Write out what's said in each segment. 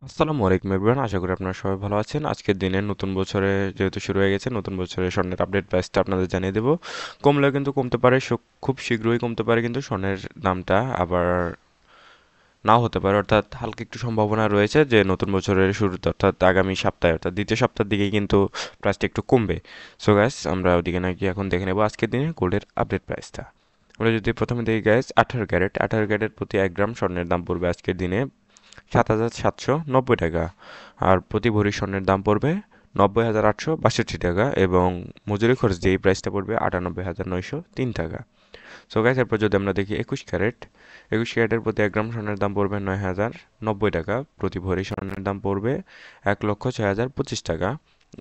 আসসালামু আলাইকুম এভরিওয়ান, আশা করি আপনারা সবাই ভালো আছেন। আজকের দিনে নতুন বছরে যেহেতু শুরু হয়ে গেছে, নতুন বছরে স্বর্ণের আপডেট প্রাইসটা আপনাদের জানিয়ে দেবো। কমলেও কিন্তু কমতে পারে, খুব শীঘ্রই কমতে পারে, কিন্তু স্বর্ণের দামটা আবার নাও হতে পারে, অর্থাৎ হালকা একটু সম্ভাবনা রয়েছে যে নতুন বছরের শুরুতে অর্থাৎ আগামী সপ্তাহে অর্থাৎ দ্বিতীয় সপ্তাহের দিকে কিন্তু প্রাইসটা একটু কমবে। সো গ্যাস, আমরা ওদিকে নাকি এখন দেখে নেবো আজকের দিনে গোল্ডের আপডেট প্রাইসটা। আমরা যদি প্রথমে দেখি গ্যাস, 18 ক্যারেট প্রতি 1 গ্রাম স্বর্ণের দাম পড়বে আজকের দিনে 7,790 টাকা। আর প্রতি ভরি স্বর্ণের দাম পড়বে 90,862 টাকা, এবং মজুরি খরচ দিয়ে এই প্রাইসটা পড়বে 98,903 টাকা। সো গাইস, এরপর যদি আমরা দেখি 21 ক্যারেটের প্রতি 1 গ্রাম স্বর্ণের দাম পড়বে 9,090 টাকা। প্রতি ভরি স্বর্ণের দাম পড়বে 1,06,025 টাকা,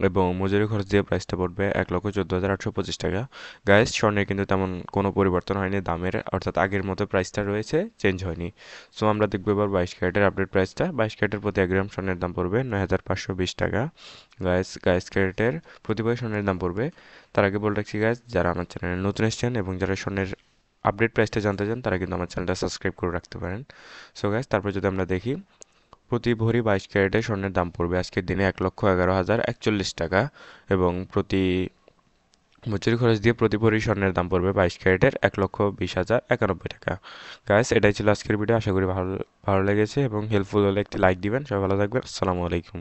এবং মজুরি খরচ দিয়ে প্রাইসটা পড়বে 1,14,825 টাকা। গাইস, স্বর্ণের কিন্তু তেমন কোনো পরিবর্তন হয়নি দামের, অর্থাৎ আগের মতো প্রাইসটা রয়েছে, চেঞ্জ হয়নি। সো আমরা দেখবো এবার 22 ক্যারেটের আপডেট প্রাইসটা। 22 ক্যারেটের প্রতি 1 গ্রাম স্বর্ণের দাম পড়বে 9,520 টাকা। গাইস, 22 ক্যারেটের প্রতি ভরি স্বর্ণের দাম পড়বে, তার আগে বলে রাখছি গাইস, যারা আমার চ্যানেলে নতুন এসেছেন এবং যারা স্বর্ণের আপডেট প্রাইসটা জানতে চান তারা কিন্তু আমার চ্যানেলটা সাবস্ক্রাইব করে রাখতে পারেন। সো গাইস, তারপর যদি আমরা দেখি, প্রতি ভরি 22 ক্যারেটের স্বর্ণের দাম পড়বে আজকের দিনে 1,11,041 টাকা, এবং প্রতি মজুরি খরচ দিয়ে প্রতি ভরি স্বর্ণের দাম পড়বে 22 ক্যারেটের 1,20,091 টাকা। গাইস, এটাই ছিল আজকের ভিডিও। আশা করি ভালো ভালো লেগেছে এবং হেল্পফুল হলে একটি লাইক দিবেন। সবাই ভালো থাকবেন। আসসালামু আলাইকুম।